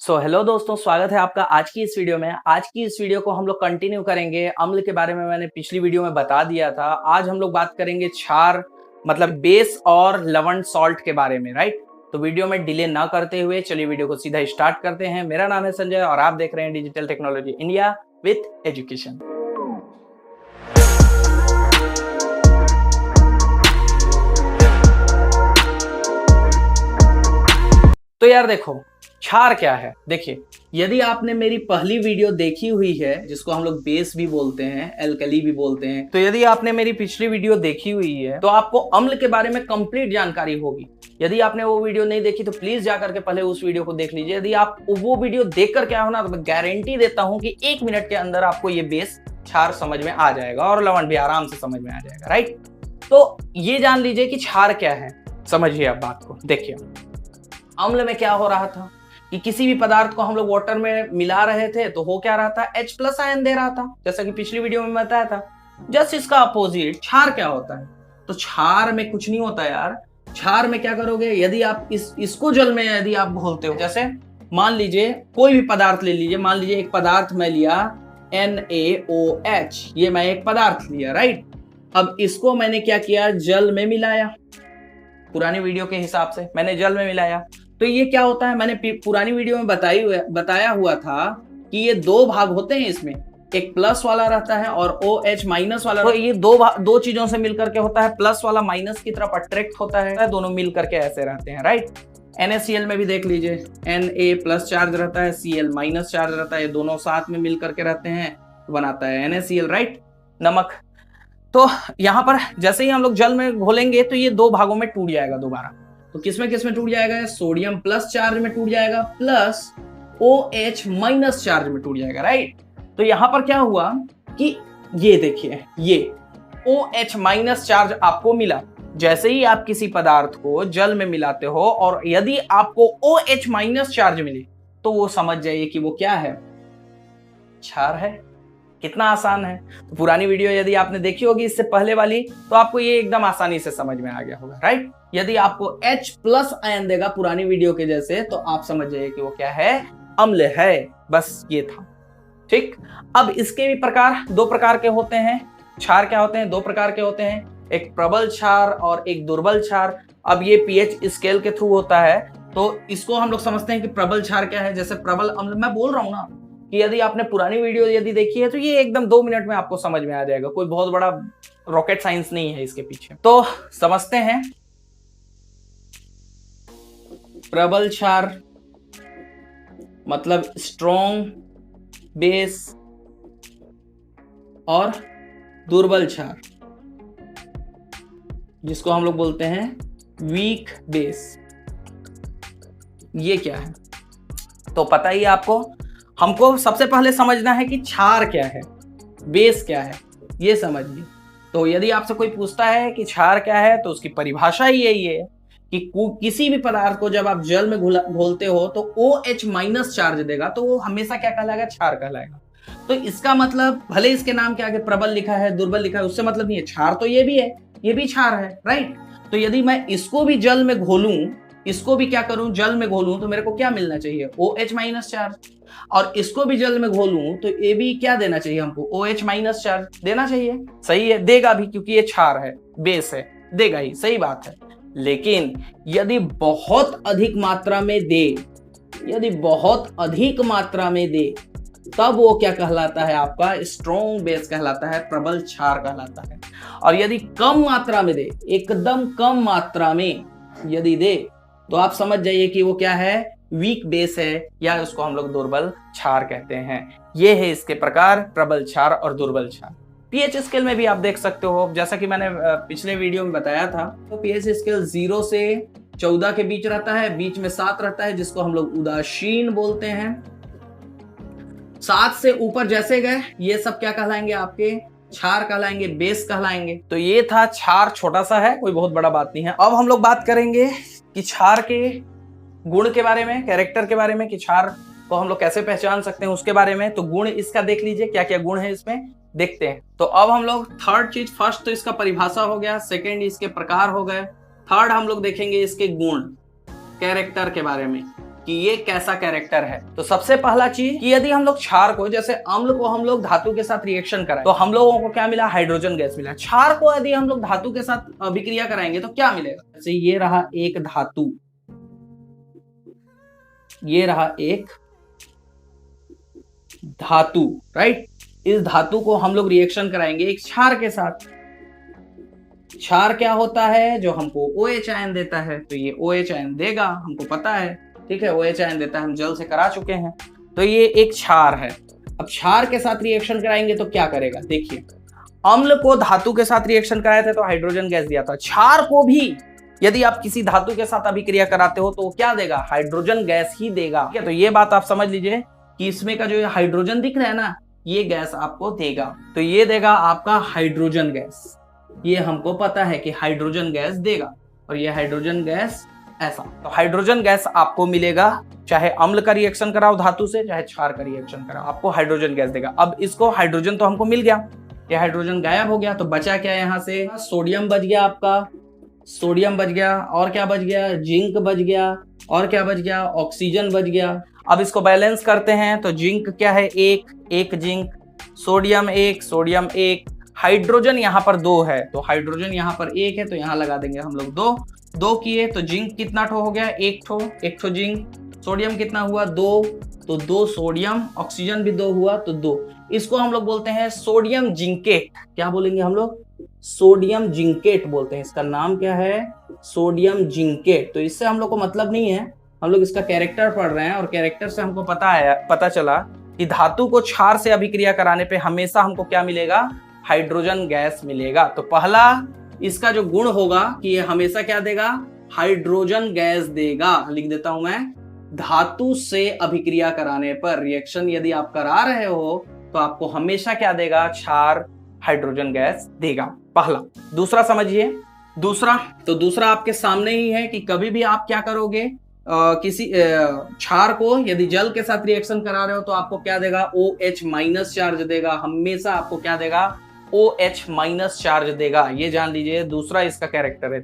Hello दोस्तों, स्वागत है आपका आज की इस वीडियो में। आज की इस वीडियो को हम लोग कंटिन्यू करेंगे। अम्ल के बारे में मैंने पिछली वीडियो में बता दिया था। आज हम लोग बात करेंगे क्षार मतलब बेस और लवण सॉल्ट के बारे में, राइट। तो वीडियो में डिले ना करते हुए चलिए वीडियो को सीधा स्टार्ट करते हैं। मेरा नाम है संजय और आप देख रहे हैं digital technology India with education. तो यार देखो, क्षार क्या है। देखिए, यदि आपने मेरी पहली वीडियो देखी हुई है जिसको हम लोग बेस भी बोलते हैं, एल्कली भी बोलते हैं, तो यदि आपने मेरी पिछली वीडियो देखी हुई है तो आपको अम्ल के बारे में कंप्लीट जानकारी होगी। यदि आपने वो वीडियो नहीं देखी तो प्लीज जाकर के पहले उस वीडियो को देख लीजिए। यदि आप वो वीडियो देखकर क्या होना, तो मैं गारंटी देता हूं कि 1 मिनट के अंदर आपको ये बेस क्षार समझ में आ जाएगा और लवण भी आराम से समझ में आ जाएगा, राइट। तो ये जान लीजिए कि क्षार क्या है। समझिए अब बात को। देखिए, अम्ल में क्या हो रहा था कि किसी भी पदार्थ को हम लोग वाटर में मिला रहे थे तो हो क्या रहा था, H+ आयन दे रहा था, जैसा कि पिछली वीडियो में बताया था। जस्ट इसका अपोजिट क्षार क्या होता है। तो क्षार में कुछ नहीं होता यार। क्षार में क्या करोगे, यदि आप इसको जल में यदि आप घोलते हो, जैसे मान लीजिए कोई भी पदार्थ ले लीजिए। मान लीजिए एक पदार्थ मैं लिया NaOH, ये मैं एक पदार्थ लिया, राइट। अब इसको मैंने क्या किया, जल में मिलाया। पुरानी वीडियो के हिसाब से मैंने जल में मिलाया। तो ये क्या होता है, मैंने पुरानी वीडियो में बताया हुआ था कि ये 2 भाग होते हैं इसमें, एक प्लस वाला रहता है और OH माइनस वाला। तो ये दो चीजों से मिलकर के होता है। प्लस वाला माइनस की तरफ अट्रैक्ट होता है, दोनों मिलकर के ऐसे रहते हैं, राइट। NaCl में भी देख लीजिए, Na+ चार्ज रहता है, Cl- चार्ज रहता है, ये दोनों साथ में मिल करके रहते हैं, बनाता है NaCl, राइट, नमक। तो यहाँ पर जैसे ही हम लोग जल में घोलेंगे तो ये 2 भागों में टूट जाएगा दोबारा। तो किसमें किसमें टूट जाएगा, सोडियम प्लस चार्ज में टूट जाएगा, प्लस OH- चार्ज में टूट जाएगा, राइट। तो यहां पर क्या हुआ कि ये देखिए, ये OH- चार्ज आपको मिला। जैसे ही आप किसी पदार्थ को जल में मिलाते हो और यदि आपको OH- चार्ज मिले तो वो समझ जाइए कि वो क्या है, क्षार है। कितना आसान है। तो पुरानी वीडियो यदि आपने देखी होगी इससे पहले वाली, तो आपको ये एकदम आसानी से समझ में आ गया होगा, राइट। यदि आपको H+ आयन देगा पुरानी वीडियो के जैसे, तो आप समझ जाइए कि वो क्या है, अम्ल है। बस ये था, ठीक। अब इसके भी प्रकार 2 प्रकार के होते हैं। क्षार क्या होते हैं, 2 प्रकार के होते हैं, एक प्रबल क्षार और एक दुर्बल क्षार। अब ये pH स्केल के थ्रू होता है, तो इसको हम लोग समझते हैं कि प्रबल क्षार क्या है। जैसे प्रबल अम्ल, मैं बोल रहा हूं ना कि यदि आपने पुरानी वीडियो यदि देखी है तो ये एकदम 2 मिनट में आपको समझ में आ जाएगा। कोई बहुत बड़ा रॉकेट साइंस नहीं है इसके पीछे। तो समझते हैं, प्रबल क्षार मतलब स्ट्रॉन्ग बेस और दुर्बल क्षार जिसको हम लोग बोलते हैं वीक बेस। ये क्या है तो पता ही है आपको। हमको सबसे पहले समझना है कि क्षार क्या है, बेस क्या है, ये समझिए। तो यदि आपसे कोई पूछता है कि क्षार क्या है, तो उसकी परिभाषा ही यही है कि किसी भी पदार्थ को जब आप जल में घोलते हो तो OH- चार्ज देगा, तो वो हमेशा क्या कहलाएगा, क्षार कहलाएगा। तो इसका मतलब भले इसके नाम के आगे प्रबल लिखा है, दुर्बल लिखा है, उससे मतलब नहीं है। क्षार तो ये भी है, ये भी क्षार है, राइट। तो यदि मैं इसको भी जल में घोलूं, इसको भी क्या करूं, जल में घोलूं, तो मेरे को क्या मिलना चाहिए, OH- चार्ज। और इसको भी जल में घोलूं तो ये भी क्या देना चाहिए हमको, OH- चार्ज देना चाहिए। सही है, देगा भी, क्योंकि ये क्षार है, बेस है, देगा ही, सही बात है। लेकिन यदि बहुत अधिक मात्रा में दे, यदि बहुत अधिक मात्रा में दे, तब वो क्या कहलाता है, आपका स्ट्रॉन्ग बेस कहलाता है, प्रबल क्षार कहलाता है। और यदि कम मात्रा में दे, एकदम कम मात्रा में यदि दे, तो आप समझ जाइए कि वो क्या है, वीक बेस है, या उसको हम लोग दुर्बल क्षार कहते हैं। ये है इसके प्रकार, प्रबल क्षार और दुर्बल क्षार। pH स्केल में भी आप देख सकते हो, जैसा कि मैंने पिछले वीडियो में बताया था। तो pH स्केल 0 से 14 के बीच रहता है, बीच में 7 रहता है जिसको हम लोग उदासीन बोलते हैं। 7 से ऊपर जैसे गए, ये सब क्या कहलाएंगे, आपके क्षार कहलाएंगे, बेस कहलाएंगे। तो ये था क्षार, छोटा सा है, कोई बहुत बड़ा बात नहीं है। अब हम लोग बात करेंगे कि क्षार के गुण के बारे में, कैरेक्टर के बारे में, कि क्षार को हम लोग कैसे पहचान सकते हैं उसके बारे में। तो गुण इसका देख लीजिए, क्या क्या गुण है इसमें, देखते हैं। तो अब हम लोग थर्ड चीज, फर्स्ट तो इसका परिभाषा हो गया, सेकेंड इसके प्रकार हो गए, थर्ड हम लोग देखेंगे इसके गुण, कैरेक्टर के बारे में। कि ये कैसा कैरेक्टर है। तो सबसे पहला चीज कि यदि हम लोग क्षार को, जैसे अम्ल को हम लोग धातु के साथ रिएक्शन कराएं तो हम लोगों को क्या मिला, हाइड्रोजन गैस मिला। क्षार को यदि हम लोग धातु के साथ अभिक्रिया कराएंगे तो क्या मिलेगा, जैसे ये रहा एक धातु, ये रहा एक धातु, राइट। इस धातु को हम लोग रिएक्शन कराएंगे एक क्षार के साथ। क्षार क्या होता है, जो हमको OH आयन देता है, तो ये OH आयन देगा, हमको पता है, ठीक है। OH आयन देता है, हम जल से करा चुके हैं, तो ये एक क्षार है। अब क्षार के साथ रिएक्शन कराएंगे तो क्या करेगा, देखिए अम्ल को धातु के साथ रिएक्शन कराए थे तो हाइड्रोजन गैस दिया था। क्षार को भी यदि आप किसी धातु के साथ अभिक्रिया कराते हो तो क्या देगा, हाइड्रोजन गैस ही देगा, ठीक है। तो ये बात आप समझ लीजिए कि इसमें का जो हाइड्रोजन दिख रहा है ना, ये गैस आपको देगा, तो ये देगा आपका हाइड्रोजन गैस। ये हमको पता है कि हाइड्रोजन गैस देगा, और ये हाइड्रोजन गैस ऐसा। तो हाइड्रोजन गैस आपको मिलेगा, चाहे अम्ल का रिएक्शन कराओ धातु से, चाहे क्षार का रिएक्शन कराओ, आपको हाइड्रोजन गैस देगा। अब इसको हाइड्रोजन तो हमको मिल गया, ये हाइड्रोजन गायब हो गया, तो बचा क्या यहाँ से, सोडियम बच गया आपका, सोडियम बच गया, और क्या बच गया, जिंक बच गया, और क्या बच गया, ऑक्सीजन बच गया। अब इसको बैलेंस करते हैं तो जिंक क्या है, एक जिंक, सोडियम एक, हाइड्रोजन यहाँ पर 2 है, तो हाइड्रोजन यहाँ पर 1 है, तो यहाँ लगा देंगे हम लोग 2 किए, तो जिंक कितना ठो हो गया, एक ठो जिंक। सोडियम कितना हुआ, 2, तो 2 सोडियम, ऑक्सीजन भी 2 हुआ, तो 2। इसको हम लोग बोलते हैं सोडियम जिंकेट। क्या बोलेंगे हम लोग, सोडियम जिंकेट बोलते हैं। इसका नाम क्या है, सोडियम जिंकेट। तो इससे हम लोग को मतलब नहीं है, हम लोग इसका कैरेक्टर पढ़ रहे हैं, और कैरेक्टर से हमको पता चला कि धातु को क्षार से अभिक्रिया कराने पे हमेशा हमको क्या मिलेगा, हाइड्रोजन गैस मिलेगा। तो पहला इसका जो गुण होगा कि ये हमेशा क्या देगा, हाइड्रोजन गैस देगा। लिख देता हूं मैं, धातु से अभिक्रिया कराने पर रिएक्शन यदि आप करा रहे हो तो आपको हमेशा क्या देगा, क्षार हाइड्रोजन गैस देगा, पहला। दूसरा समझिए, दूसरा आपके सामने ही है कि कभी भी आप क्या करोगे, किसी क्षार को यदि जल के साथ रिएक्शन करा रहे हो तो आपको क्या देगा, OH माइनस चार्ज देगा, हमेशा आपको क्या देगा, OH माइनस चार्ज देगा। ये जान लीजिए, दूसरा इसका कैरेक्टर है।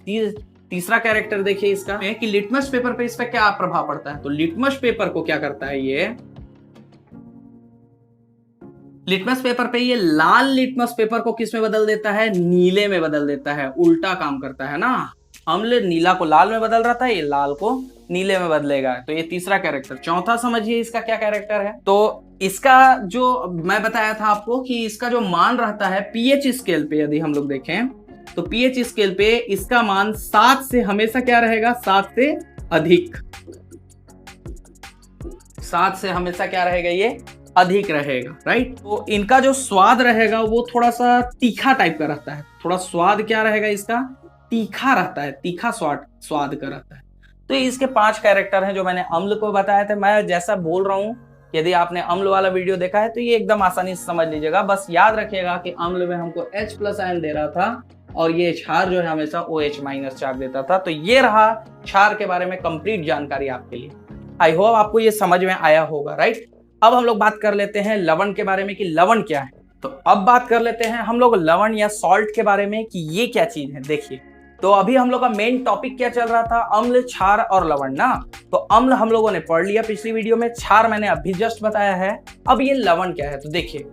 तीसरा कैरेक्टर देखिए इसका कि लिटमस पेपर पे इस पे क्या प्रभाव पड़ता है। तो लिटमस पेपर को क्या करता है, ये लिटमस पेपर पे, ये लाल लिटमस पेपर को किस में बदल देता है, नीले में बदल देता है, उल्टा काम करता है ना। अम्ल नीला को लाल में बदल रहा था, ये लाल को नीले में बदलेगा। तो ये तीसरा कैरेक्टर। चौथा समझिए इसका क्या कैरेक्टर है। तो इसका जो मैं बताया था आपको कि इसका जो मान रहता है पीएच स्केल पे, यदि हम लोग देखें तो पीएच स्केल पे इसका मान 7 से हमेशा क्या रहेगा, 7 से अधिक, 7 से हमेशा क्या रहेगा, ये अधिक रहेगा, राइट। तो इनका जो स्वाद रहेगा वो थोड़ा सा तीखा टाइप का रहता है, थोड़ा स्वाद क्या रहेगा इसका, तीखा रहता है, तीखा स्वाद का रहता है। तो इसके 5 कैरेक्टर हैं जो मैंने अम्ल को बताया था। मैं जैसा बोल रहा हूं, यदि आपने अम्ल वाला वीडियो देखा है तो ये एकदम आसानी से समझ लीजिएगा। बस याद रखिएगा कि अम्ल में हमको H+ आयन दे रहा था, और ये क्षार जो है हमेशा OH माइनस चार्ज देता था। तो ये रहा क्षार के बारे में कंप्लीट जानकारी आपके लिए। आई होप आपको ये समझ में आया होगा, राइट। अब हम लोग बात कर लेते हैं लवण के बारे में कि लवण क्या है। तो अब बात कर लेते हैं हम लोग लवण या सॉल्ट के बारे में कि ये क्या चीज है। देखिए, तो अभी हम लोग का मेन टॉपिक क्या चल रहा था, अम्ल, क्षार और लवण ना। तो अम्ल हम लोगों ने पढ़ लिया पिछली वीडियो में, क्षार मैंने अभी जस्ट बताया है। अब ये लवण क्या है। तो देखिए,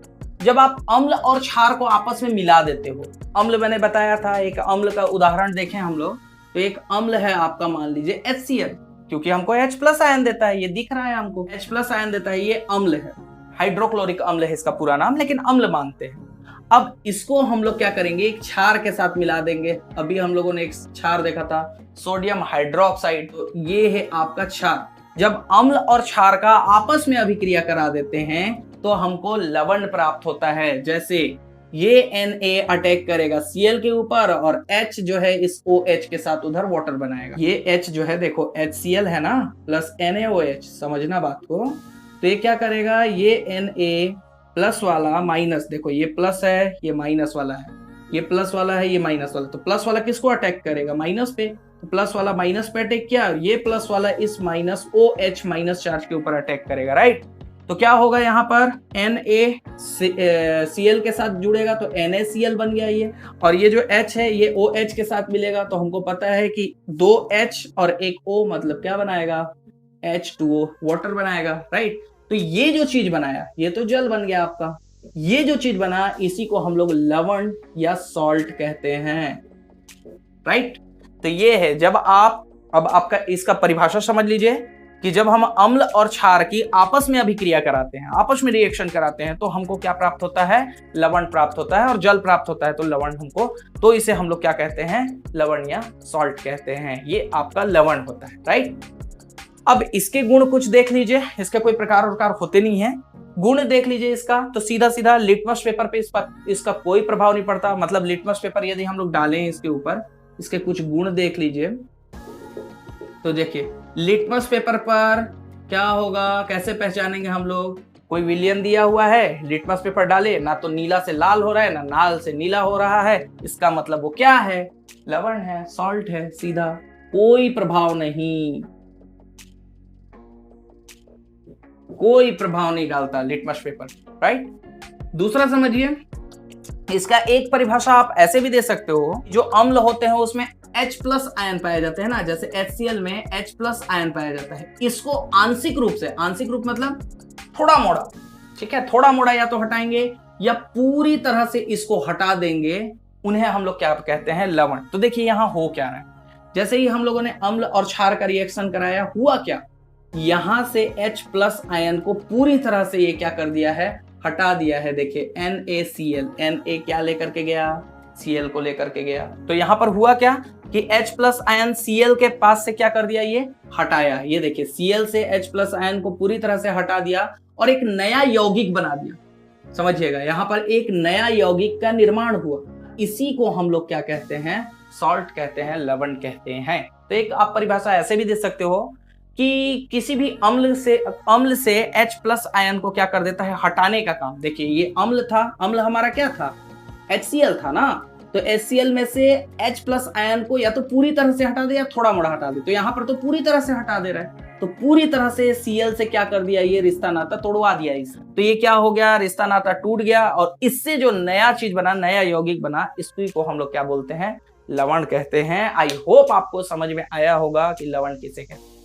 जब आप अम्ल और क्षार को आपस में मिला देते हो, अम्ल मैंने बताया था, एक अम्ल का उदाहरण देखें हम लोग, तो एक अम्ल है आपका, मान लीजिए HCl, क्योंकि हमको H+ आयन देता है, ये दिख रहा है हमको, H+ आयन देता है, ये अम्ल है, हाइड्रोक्लोरिक अम्ल है इसका पूरा नाम, लेकिन अम्ल मानते हैं। अब इसको हम लोग क्या करेंगे, एक क्षार के साथ मिला देंगे। अभी हम लोगों ने एक क्षार देखा था, सोडियम हाइड्रोक्साइड, तो ये है आपका क्षार। जब अम्ल और क्षार का आपस में अभिक्रिया करा देते हैं तो हमको लवण प्राप्त होता है। जैसे ये Na अटैक करेगा Cl के ऊपर, और H जो है इस OH के साथ उधर वाटर बनाएगा। ये H जो है देखो HCl है ना, प्लस NaOH, समझना बात को। तो ये क्या करेगा, ये Na प्लस वाला माइनस, देखो ये प्लस है, ये माइनस वाला है, ये प्लस वाला है, ये माइनस वाला। तो प्लस वाला किसको अटैक करेगा, माइनस पे। तो प्लस वाला माइनस पे अटैक किया, ये प्लस वाला इस माइनस OH माइनस चार्ज के ऊपर अटैक करेगा, राइट। तो क्या होगा यहाँ पर, NaCl के साथ जुड़ेगा तो NaCl बन गया ये, और ये जो H है ये OH के साथ मिलेगा, तो हमको पता है कि 2 H और 1 O मतलब क्या बनाएगा, H2O वाटर बनाएगा, राइट। तो ये जो चीज बनाया ये तो जल बन गया आपका। ये जो चीज बना इसी को हम लोग लवण या सॉल्ट कहते हैं, राइट। तो ये है जब आप, अब आपका इसका परिभाषा समझ लीजिए कि जब हम अम्ल और क्षार की आपस में अभिक्रिया कराते हैं, आपस में रिएक्शन कराते हैं, तो हमको क्या प्राप्त होता है, लवण प्राप्त होता है, और जल प्राप्त होता है तो लवण हमको, तो इसे हम लोग क्या कहते हैं, लवण या सॉल्ट कहते हैं। ये आपका लवण होता है, राइट। अब इसके गुण कुछ देख लीजिए, इसके कोई प्रकार प्रकार होते नहीं है, गुण देख लीजिए इसका। तो सीधा सीधा लिटमस पेपर पे इसका कोई प्रभाव नहीं पड़ता, मतलब लिटमस पेपर यदि हम लोग डालें इसके ऊपर, इसके कुछ गुण देख लीजिए। तो देखिए लिटमस पेपर पर क्या होगा, कैसे पहचानेंगे हम लोग, कोई विलियन दिया हुआ है, लिटमस पेपर डाले, ना तो नीला से लाल हो रहा है, ना लाल से नीला हो रहा है, इसका मतलब वो क्या है, लवण है, सॉल्ट है, सीधा, कोई प्रभाव नहीं, कोई प्रभाव नहीं डालता लिटमस पेपर, राइट। दूसरा समझिए, इसका एक परिभाषा आप ऐसे भी दे सकते हो, जो अम्ल होते हैं उसमें H+ आयन पाए जाते हैं ना, जैसे HCl में H+ आयन पाया जाता है, इसको आंशिक रूप से, आंशिक रूप मतलब थोड़ा मोड़ा, ठीक है, थोड़ा मोड़ा या तो हटाएंगे या पूरी तरह से इसको हटा देंगे, उन्हें हम लोग क्या कहते हैं, लवण। तो देखिए यहां हो क्या रहा है, जैसे ही हम लोगों ने अम्ल और क्षार का रिएक्शन कराया, हुआ क्या, यहां से H+ आयन को पूरी तरह से ये क्या कर दिया है, हटा दिया है। देखिए NaCl, Na क्या लेकर के गया, Cl को लेकर के गया, तो यहां पर हुआ क्या कि H+ आयन Cl के पास से क्या कर दिया, ये हटाया, ये देखिए Cl से H+ आयन को पूरी तरह से हटा दिया और एक नया यौगिक बना दिया। समझिएगा यहां पर एक नया यौगिक का निर्माण हुआ, इसी को हम लोग क्या कहते हैं, सॉल्ट कहते हैं, लवण कहते हैं। तो एक आप परिभाषा ऐसे भी दे सकते हो कि किसी भी अम्ल से H+ आयन को क्या कर देता है, हटाने का काम। देखिए ये अम्ल था, अम्ल हमारा क्या था, HCl था ना, तो HCl में से H+ आयन को या तो पूरी तरह से हटा दे या थोड़ा मोड़ा हटा दे, तो यहाँ पर तो पूरी तरह से हटा दे रहा है, तो पूरी तरह से Cl से क्या कर दिया, ये रिश्ता नाता तोड़वा दिया इसे, तो ये क्या हो गया, रिश्ता नाता टूट गया, और इससे जो नया चीज बना, नया यौगिक बना, इसी को हम लोग क्या बोलते हैं, लवण कहते हैं। आई होप आपको समझ में आया होगा कि लवण किसे कहते हैं,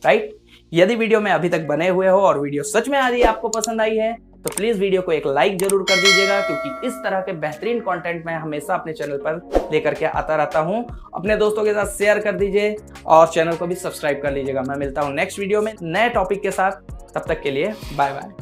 राइट। यदि वीडियो में अभी तक बने हुए हो और वीडियो सच में आपको पसंद आई है, तो प्लीज वीडियो को एक लाइक जरूर कर दीजिएगा, क्योंकि इस तरह के बेहतरीन कंटेंट मैं हमेशा अपने चैनल पर लेकर के आता रहता हूं। अपने दोस्तों के साथ शेयर कर दीजिए और चैनल को भी सब्सक्राइब कर लीजिएगा। मैं मिलता हूं नेक्स्ट वीडियो में नए टॉपिक के साथ, तब तक के लिए बाय बाय।